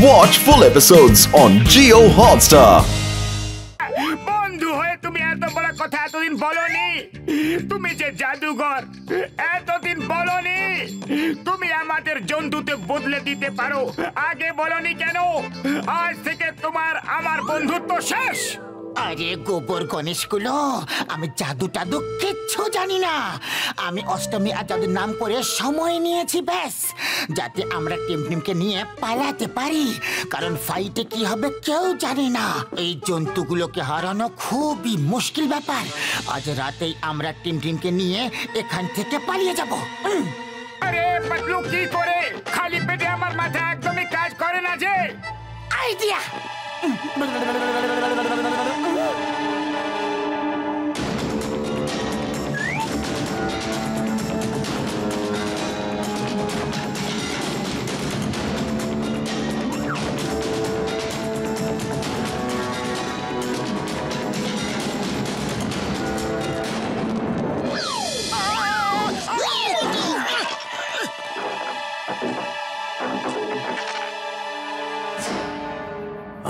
Watch full episodes on Jio Hotstar. বন্ধু হয়ে তুমি এত বড় কথা এতদিন বলনি। তুমি যে জাদুঘর এতদিন বলনি। তুমি আমাদের জন্তুতে বদলে দিতে পারো, আগে বলনি কেন? আজ থেকে তোমার আমার বন্ধুত্ব শেষ। আরে গোবর গণেশগুলো, আমি জাদু টাদু কিচ্ছু জানি না। আমি অষ্টমী আর জাদুর নাম করে সময় নিয়েছি ব্যাস, যাতে আমরা টিমটিমকে নিয়ে পালাতে পারি। কারণ ফাইটে কি হবে কেউ জানে না। এই জন্তুগুলোকে হারানো খুবই মুশকিল ব্যাপার। আজ রাতেই আমরা টিমটিমকে নিয়ে এখান থেকে পালিয়ে যাব। আরে পাতলু, কি করে? খালি পেটে আমার মাথা একদমই কাজ করে না যে। আইডিয়া!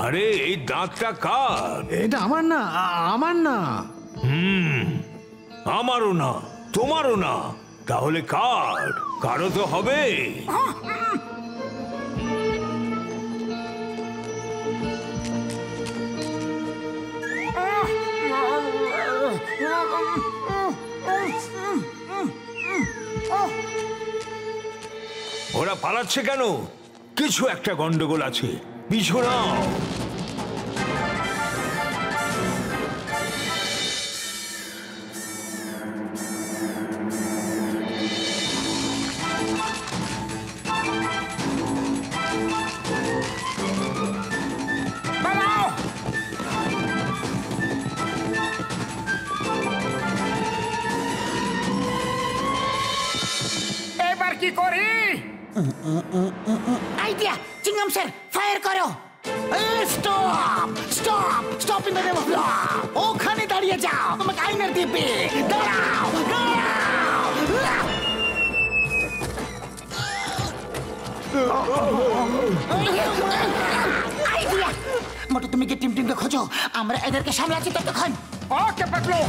আরে এই দাঁতটা কার? এটা আমার না, আমার না। আমারও না, তোমারও না, তাহলে কার? কারো তো হবে। ওরা পালাচ্ছে কেন? কিছু একটা গন্ডগোল আছে, পিছু নাও। এবার কি করি? আইডিয়া! চিংগাম স্যার, ফায়ার করো! Stop! Stop! Stop in the name of law! ওখানে দাঁড়িয়ে যাও! আমাকে আইনার দিবে! দাঁড়াও! দাঁড়াও! আইডিয়া! মোটু, তুমি কি টিমটিমকে খোঁজো, আমরা এদেরকে সামলাচ্ছি ততক্ষণ। ওকে পাতলু।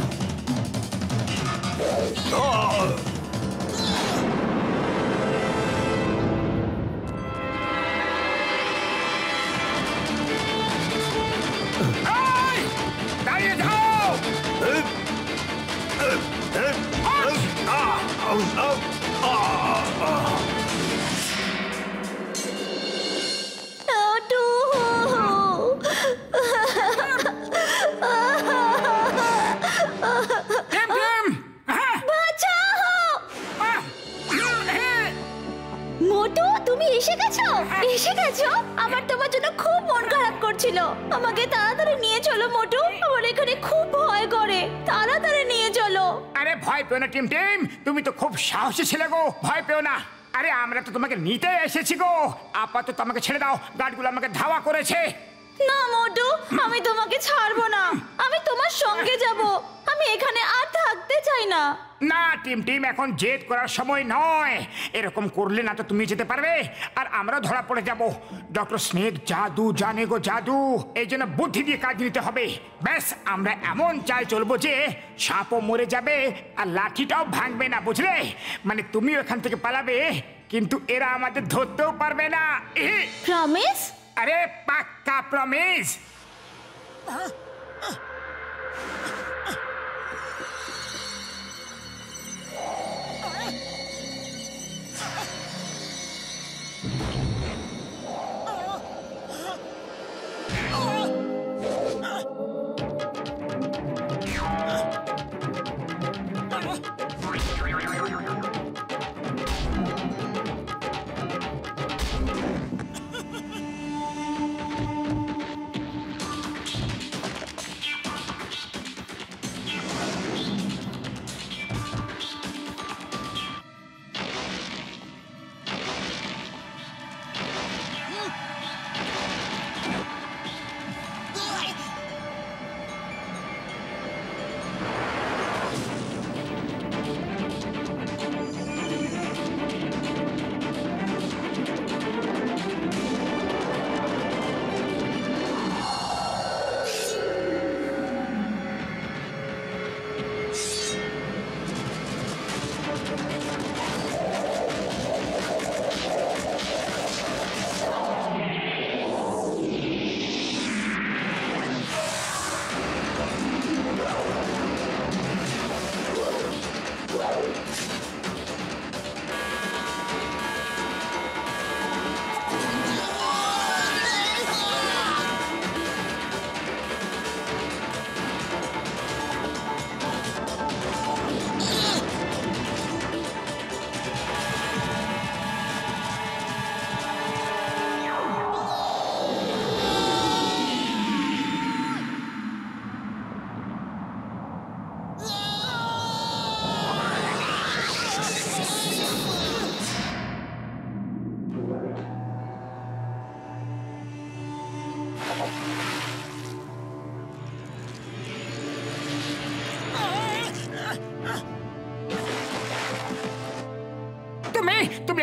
দাঁড়িয়ে যাও। মোটু, তুমি এসে গেছো? এসে গেছো? আমার তোমার জন্য খুব মন খারাপ করছিল। আমাকে তাড়াতাড়ি নিয়ে চলো মোটু, আমার এখানে খুব ভয় করে। তাড়াতাড়ি নিয়ে চলো। আরে ভয় পেও না টিম, তুমি তো খুব সাহসী ছেলে গো, ভয় পেও না। আরে আমরা তো তোমাকে নিতে এসেছি গো। আপাতত আমাকে ছেড়ে দাও, গার্ডগুলো আমাকে ধাওয়া করেছে। না মোটু, আমি তোমাকে ছাড়বো না। আমি তোমার সঙ্গে যাব। আমি এখানে আর থাকতে চাই না। না টিম, এখন জেদ করার সময় নয়। এরকম করলে না তো তুমি যেতে পারবে, আর আমরা ধরা পড়ে যাব। ডক্টর স্নেক জাদু জানে গো, জাদু। এই জন্য বুদ্ধি দিয়ে কাজ নিতে হবে। ব্যাস, আমরা এমন চাল চলবো যে সাপও মরে যাবে আর লাঠিটাও ভাঙবে না, বুঝলে? মানে তুমিও এখান থেকে পালাবে, কিন্তু এরা আমাদের ধরতেও পারবে না। প্রমিস? আরে পাক্কা প্রমিস।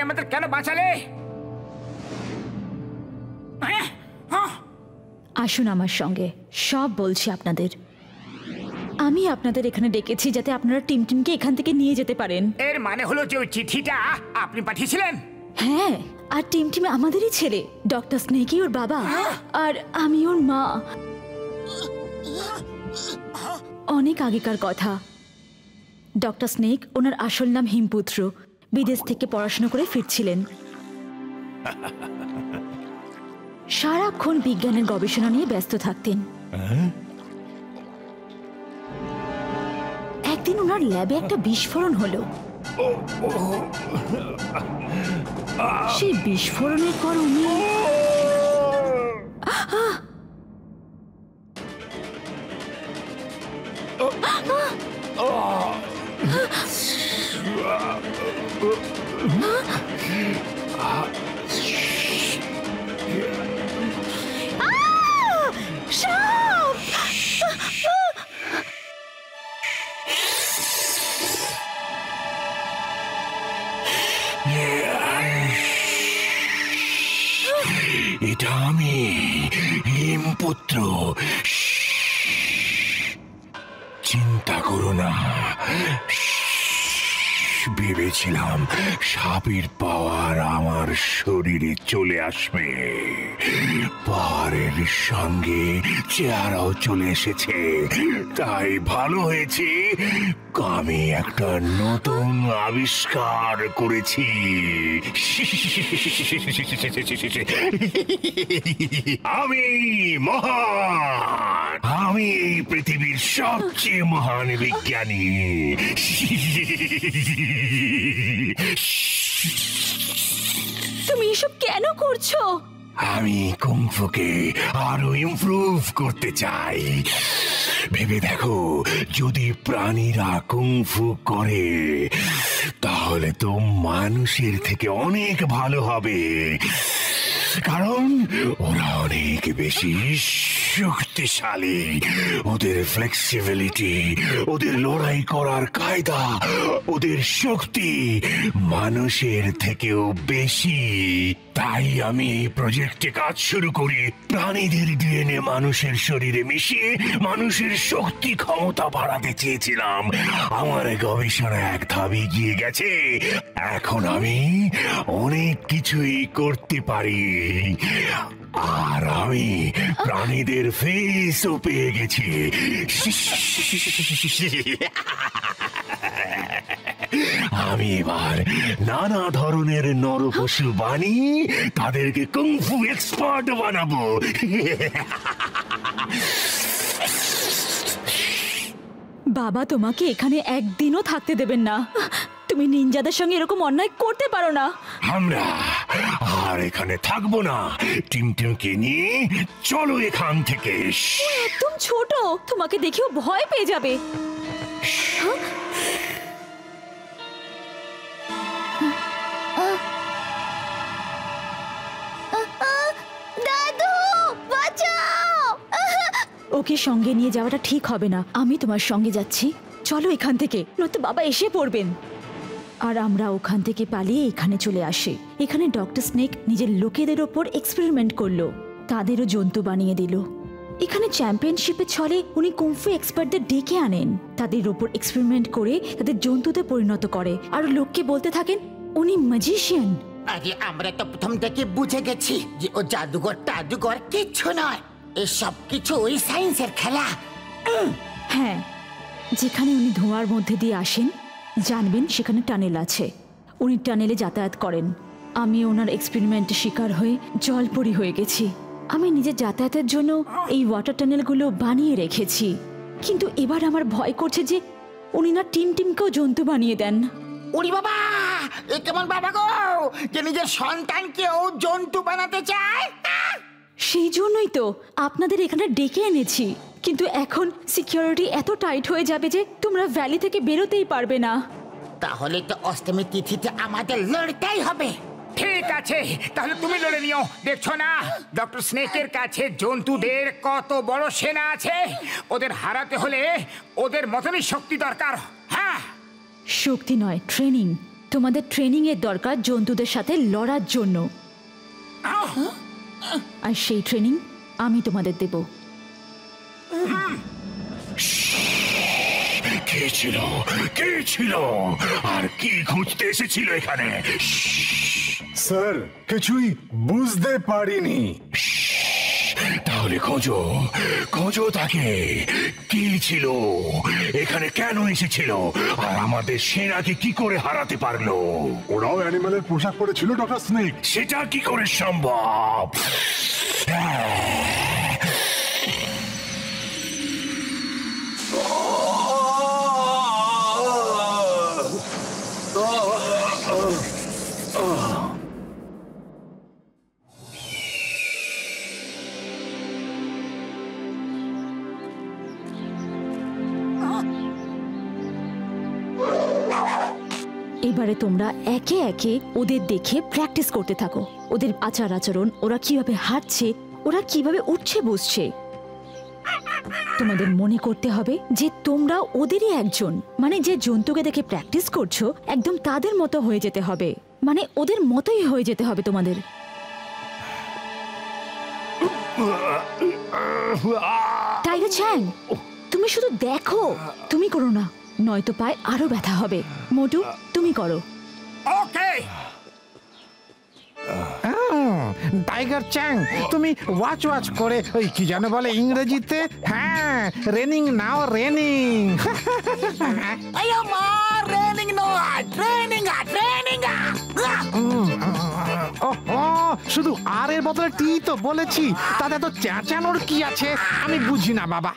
আমাদের কেন বাঁচালে? আসুন আমার সঙ্গে, সব বলছি আপনাদের। আমি আপনাদের এখানে ডেকেছি যাতে আপনারা টিমটিমকে এখান থেকে নিয়ে যেতে পারেন। এর মানে হলো যে ওই চিঠিটা আপনি পাঠিয়েছিলেন? হ্যাঁ, আর টিমটিম আমাদেরই ছেলে। ডক্টর স্নেকই ওর বাবা, আর আমি ওর মা। অনেক আগেকার কথা। ডক্টর স্নেক, ওনার আসল নাম হিমপুত্র, বিদেশ থেকে পড়াশোনা করে ফিরছিলেন। সারাক্ষণ বিজ্ঞানের গবেষণা নিয়ে ব্যস্ত থাকতেন। একদিন ওনার ল্যাবে একটা বিস্ফোরণ হলো। সেই বিস্ফোরণের পর উনি এটা আমি হিমপুত্র। চিন্তা করো না, ভেবেছিলাম সাপের পাওয়ার আমার শরীরে চলে আসবে। পাওয়ারের সঙ্গে চেহারাও চলে এসেছে, তাই ভালো হয়েছে আমি একটা নতুন আবিষ্কার করেছি। আমি মহান, আমি এই পৃথিবীর সবচেয়ে মহান বিজ্ঞানী। তুমি এসব কেন করছো? আমি কুংফুকে আরো ইমপ্রুভ করতে চাই। ভেবে দেখো, যদি প্রাণীরা কুংফু করে তাহলে তো মানুষের থেকে অনেক ভালো হবে, কারণ ওরা অনেক বেশি শক্তিশালী। ওদের ফ্লেক্সিবিলিটি, ওদের লড়াই করার কায়দা, ওদের শক্তি মানুষের থেকেও বেশি। তাই আমি এই প্রজেক্টে কাজ শুরু করি, প্রাণীদের ডিএনএ মানুষের শরীরে মিশিয়ে মানুষের শক্তি ক্ষমতা বাড়াতে চেয়েছিলাম। আমার গবেষণা এক ধাপ এগিয়ে গেছে, এখন আমি অনেক কিছুই করতে পারি। আর আমি প্রাণীদের ফেসও পেয়ে গেছি। আমি এবার নানা ধরনের নরপশু বানিয়ে তাদেরকে কুংফু এক্সপার্ট বানাবো। বাবা তোমাকে এখানে একদিনও থাকতে দেবেন না। তুমি নিনজাদের সঙ্গে এরকম অন্যায় করতে পারো না। আমরা আর এখানে থাকবো না, টিমটিমকে নিয়ে চলো এখান থেকে। একদম ছোট, তোমাকে দেখেও ভয় পেয়ে যাবে। দাদু বাঁচাও! ওকে সঙ্গে নিয়ে যাওয়াটা ঠিক হবে না। আমি তোমার সঙ্গে যাচ্ছি, চলো এখান থেকে, নয়তো বাবা এসে পড়বেন। আর আমরা ওখান থেকে পালিয়ে এখানে চলে আসি। এখানে ডক্টর স্নেক নিজের লোকেদের ওপর এক্সপেরিমেন্ট করলো, তাদেরও জন্তু বানিয়ে দিল। এখানে চ্যাম্পিয়নশিপে ছলে উনি কুংফু এক্সপার্টদের ডেকে আনেন, তাদের ওপর এক্সপেরিমেন্ট করে তাদের জন্তুতে পরিণত করে, আর লোককে বলতে থাকেন উনি ম্যাজিশিয়ান। আরে আমরা তো প্রথম থেকে বুঝে গেছি যে ও জাদুঘর টাদুঘর কিচ্ছু নয়, এসব কিছু ওই সায়েন্সের খেলা। হ্যাঁ, যেখানে উনি ধোঁয়ার মধ্যে দিয়ে আসেন জানবেন সেখানে টানেল আছে, উনি টানেলে যাতায়াত করেন। আমি ওনার এক্সপেরিমেন্টে শিকার হয়ে জলপরি হয়ে গেছি। আমি নিজের যাতায়াতের জন্য এই ওয়াটার টানেলগুলো বানিয়ে রেখেছি, কিন্তু এবার আমার ভয় করছে যে উনি না টিমটিমকেও জন্তু বানিয়ে দেন। ওরে বাবা, এ কেমন বাবা গো, যে নিজের সন্তানকেও জন্তু বানাতে চায়? সেই জন্যই তো আপনাদের এখানে ডেকে এনেছি, কিন্তু এখন সিকিউরিটি এত টাইট হয়ে যাবে যে তোমরা ভ্যালি থেকে বেরোতেই পারবে না। তাহলে তো অষ্টমী তিথিতে আমাদের লড়তেই হবে। ঠিক আছে, তাহলে তুমি লড়ে নিও। দেখছো না ডক্টর স্নেকের কাছে জন্তুদের কত বড় সেনা আছে। ওদের হারাতে হলে ওদের মতনই শক্তি দরকার। হ্যাঁ, শক্তি নয়, ট্রেনিং। তোমাদের ট্রেনিং এর দরকার জন্তুদের সাথে লড়ার জন্য, আর সেই ট্রেনিং আমি তোমাদের দেব। কে ছিল, কে ছিল, আর কি খুঁজতে এসেছিল এখানে? স্যার কিছুই বুঝতে পারিনি। তাহলে খোঁজো, খোঁজো তাকে। কি ছিল এখানে, কেন এসেছিল, আর আমাদের সেনাকে কি করে হারাতে পারলো? ওরাও অ্যানিমালের পোশাক পরেছিল ডক্টর স্নেক। সেটা কি করে সম্ভব? এবারে তোমরা একে একে ওদের দেখে প্র্যাকটিস করতে থাকো। ওদের আচার আচরণ, ওরা কিভাবে হাঁটছে, ওরা কিভাবে উঠছে বসছে। তোমাদের মনে করতে হবে যে তোমরা ওদেরই একজন, মানে যে জন্তুকে দেখে প্র্যাকটিস করছো একদম তাদের মতো হয়ে যেতে হবে, মানে ওদের মতোই হয়ে যেতে হবে তোমাদের। টাইগার চ্যাং, তুমি শুধু দেখো, তুমি করো না, নয়তো পায়ে আরো ব্যথা হবে। মোটু তুমি করো। ওকে টাইগার চ্যাং, তুমি ওয়াচ ওয়াচ করে ওই কি যেন বলে ইংরেজিতে, হ্যাঁ রেনিং নাও রেনিং। ট্রেনিং নয়, ট্রেনিং ট্রেনিং। ও শুধু আর এর বদলে টি তো বলেছি, তাতে তো চেঁচানোর কি আছে আমি বুঝি না বাবা।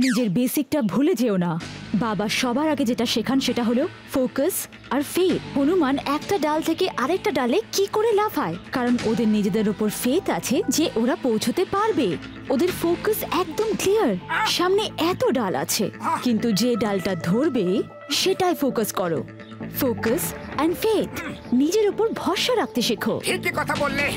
নিজের বেসিকটা ভুলে যেও না। বাবা সবার আগে যেটা শেখান সেটা হলো ফোকাস আর ফেথ। হনুমান একটা ডাল থেকে আরেকটা ডালে কি করে লাফায়, কারণ ওদের নিজেদের উপর ফেথ আছে যে ওরা পৌঁছতে পারবে। ওদের ফোকাস একদম ক্লিয়ার, সামনে এত ডাল আছে, কিন্তু যে ডালটা ধরবে সেটাই ফোকাস করো। ফোকাস এন্ড ফেথ, নিজের উপর ভরসা রাখতে শেখো। ঠিকই কথা বললে।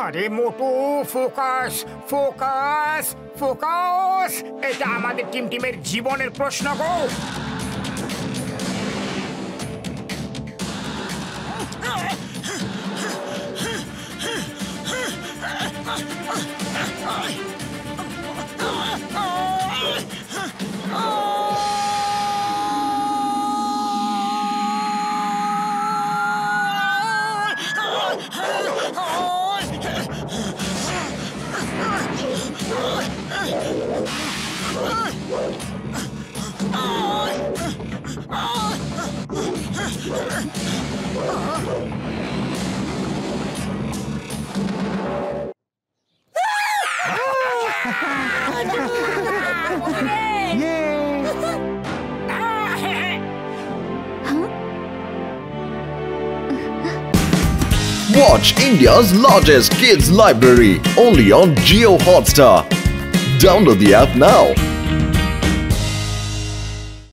আরে মোটু, ফোকাস ফোকাস ফোকাস, এটা আমাদের টিমের জীবনের প্রশ্ন গো। Watch India's largest kids library only on Jio Hotstar. Download the app now.